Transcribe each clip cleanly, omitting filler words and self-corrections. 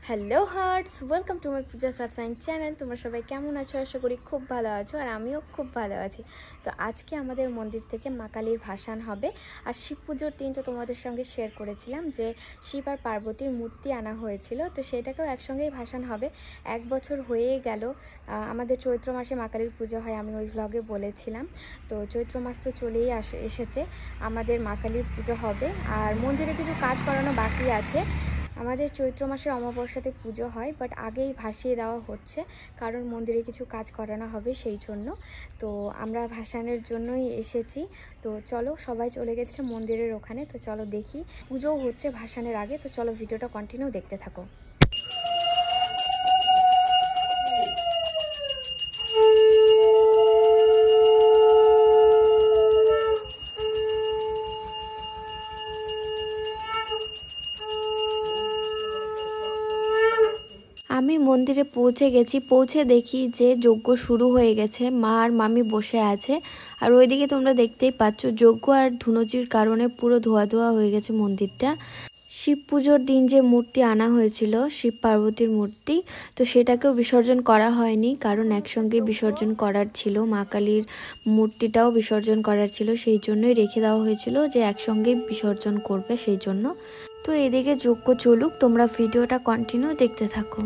Hello hearts, welcome to my Puja সারসাইন channel. তোমরা সবাই কেমন আছো? আশা করি খুব ভালো আছো, আর আমিও খুব ভালো আছি। তো আজকে আমাদের মন্দির থেকে মা কালীর ভাসান হবে। আর শিব পুজোর দিন তো তোমাদের সঙ্গে শেয়ার করেছিলাম যে শিব আর পার্বতীর মূর্তি আনা হয়েছিল, তো সেটাকেও একসঙ্গেই ভাসান হবে। 1 বছর হয়েই গেল। আমাদের চৈত্র মাসে মা কালীর পুজো হয়, আমি ওই ভ্লগে বলেছিলাম। তো চৈত্র মাস তো চলেই এসেছে, আমাদের মা কালীর পুজো হবে। আর মন্দিরে কিছু কাজ করানো বাকি আছে। আমাদের চৈত্র মাসের অমাবস্যাতে পুজো হয়, বাট আগেই ভাসিয়ে দেওয়া হচ্ছে, কারণ মন্দিরে কিছু কাজ করানো হবে সেই জন্য। তো আমরা ভাসানের জন্যই এসেছি। তো চলো, সবাই চলে গেছে মন্দিরের ওখানে, তো চলো দেখি। পুজোও হচ্ছে ভাসানের আগে, তো চলো ভিডিওটা কন্টিনিউ দেখতে থাকো। আমি মন্দিরে পৌঁছে গেছি। পৌঁছে দেখি যে যজ্ঞ শুরু হয়ে গেছে, মা আর মামি বসে আছে। আর ওইদিকে তোমরা দেখতেই পাচ্ছ, যজ্ঞ আর ধুনুচির কারণে পুরো ধোয়া ধোয়া হয়ে গেছে মন্দিরটা। শিব পুজোর দিন যে মূর্তি আনা হয়েছিল, শিব পার্বতীর মূর্তি, তো সেটাকেও বিসর্জন করা হয়নি, কারণ একসঙ্গে বিসর্জন করার ছিল। মা কালীর মূর্তিটাও বিসর্জন করার ছিল, সেই জন্যই রেখে দেওয়া হয়েছিল যে একসঙ্গে বিসর্জন করবে সেই জন্য। তো এদিকে যজ্ঞ চলুক, তোমরা ভিডিওটা কন্টিনিউ দেখতে থাকো।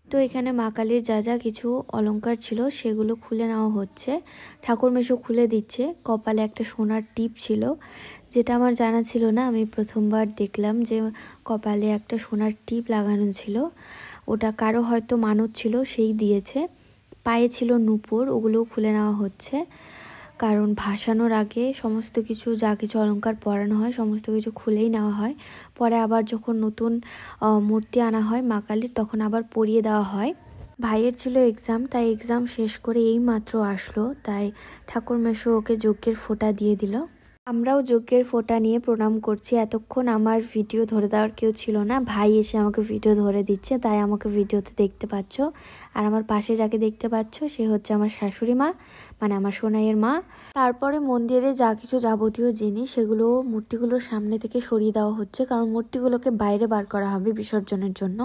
তো এখানে মা কালীর যা যা কিছু অলংকার ছিল সেগুলো খুলে নেওয়া হচ্ছে। ঠাকুরমশাই খুলে দিচ্ছে। কপালে একটা সোনার টিপ ছিল, যেটা আমার জানা ছিল না। আমি প্রথমবার দেখলাম যে কপালে একটা সোনার টিপ লাগানো ছিল। ওটা কারো হয়তো মানত ছিল, সেই দিয়েছে। পায়ে ছিল নূপুর, ওগুলোও খুলে নেওয়া হচ্ছে, কারণ ভাসানোর আগে সমস্ত কিছু, যা কিছু অলংকার পরানো হয় সমস্ত কিছু খুলেই নেওয়া হয়। পরে আবার যখন নতুন মূর্তি আনা হয় মা কালীর, তখন আবার পরিয়ে দেওয়া হয়। ভাইয়ের ছিল এক্সাম, তাই এক্সাম শেষ করে এই মাত্র আসলো, তাই ঠাকুরমশাই ওকে যজ্ঞের ফোঁটা দিয়ে দিল। আমরাও যজ্ঞের ফোঁটা নিয়ে প্রণাম করছি। এতক্ষণ আমার ভিডিও ধরে দেওয়ার কেউ ছিল না, ভাই এসে আমাকে ভিডিও ধরে দিচ্ছে, তাই আমাকে ভিডিওতে দেখতে পাচ্ছ। আর আমার পাশে যাকে দেখতে পাচ্ছ সে হচ্ছে আমার শাশুড়ি মা, মানে আমার সোনাইয়ের মা। তারপরে মন্দিরে যা কিছু যাবতীয় জিনিস, সেগুলো মূর্তিগুলোর সামনে থেকে সরিয়ে দেওয়া হচ্ছে, কারণ মূর্তিগুলোকে বাইরে বার করা হবে বিসর্জনের জন্য।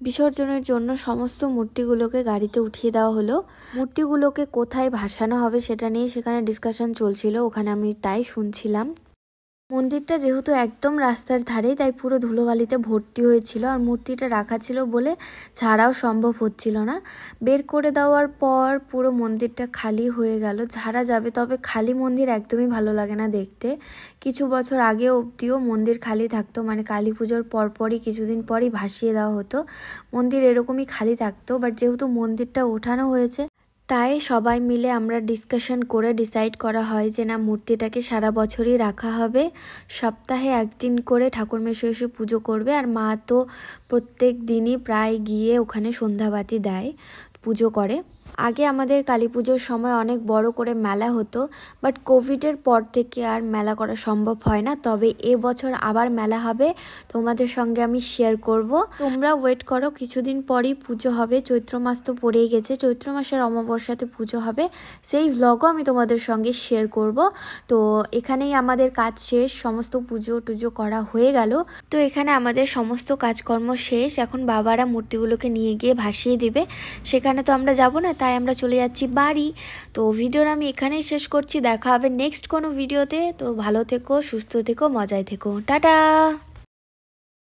বিসর্জনের জন্য সমস্ত মূর্তিগুলোকে গাড়িতে উঠিয়ে দেওয়া হলো। মূর্তিগুলোকে কোথায় ভাসানো হবে সেটা নিয়ে সেখানে ডিসকাশন চলছিল, ওখানে আমি তাই শুনছিলাম। মন্দিরটা যেহেতু একদম রাস্তার ধারেই, তাই পুরো ধুলোবালিতে ভর্তি হয়েছিল, আর মূর্তিটা রাখা ছিল বলে ঝাড়াও সম্ভব হচ্ছিল না। বের করে দেওয়ার পর পুরো মন্দিরটা খালি হয়ে গেল, ঝাড়া যাবে, তবে খালি মন্দির একদমই ভালো লাগে না দেখতে। কিছু বছর আগে অবধিও মন্দির খালি থাকতো, মানে কালী পুজোর পরপরই কিছুদিন পরই ভাসিয়ে দেওয়া হতো, মন্দির এরকমই খালি থাকতো। বাট যেহেতু মন্দিরটা ওঠানো হয়েছে, তাই সবাই মিলে আমরা ডিসকাশন করে ডিসাইড করা হয় যে না, মূর্তিটাকে সারা বছরই রাখা হবে, সপ্তাহে একদিন করে ঠাকুরমশাই এসে পুজো করবে। আর মা তো প্রত্যেক দিনই প্রায় গিয়ে ওখানে সন্ধ্যাবাতি দেয়, পুজো করে। আগে আমাদের কালী পুজোর সময় অনেক বড় করে মেলা হতো, বাট কোভিডের পর থেকে আর মেলা করা সম্ভব হয় না। তবে এবছর আবার মেলা হবে, তোমাদের সঙ্গে আমি শেয়ার করব, তোমরা ওয়েট করো। কিছুদিন পরই পুজো হবে, চৈত্র মাস তো পড়েই গেছে, চৈত্র মাসের অমাবস্যাতে পুজো হবে, সেই ভ্লগও আমি তোমাদের সঙ্গে শেয়ার করব। তো এখানেই আমাদের কাজ শেষ, সমস্ত পুজো টুজো করা হয়ে গেল। তো এখানে আমাদের সমস্ত কাজকর্ম শেষ, এখন বাবারা মূর্তিগুলোকে নিয়ে গিয়ে ভাসিয়ে দিবে, সেখানে তো আমরা যাব না, তাই আমরা চলে যাচ্ছি বাড়ি। তো ভিডিওটা আমি এখানেই শেষ করছি, দেখা হবে নেক্সট কোনো ভিডিওতে। তো ভালো থেকো, সুস্থ থেকো, মজায় থেকো, টাটা।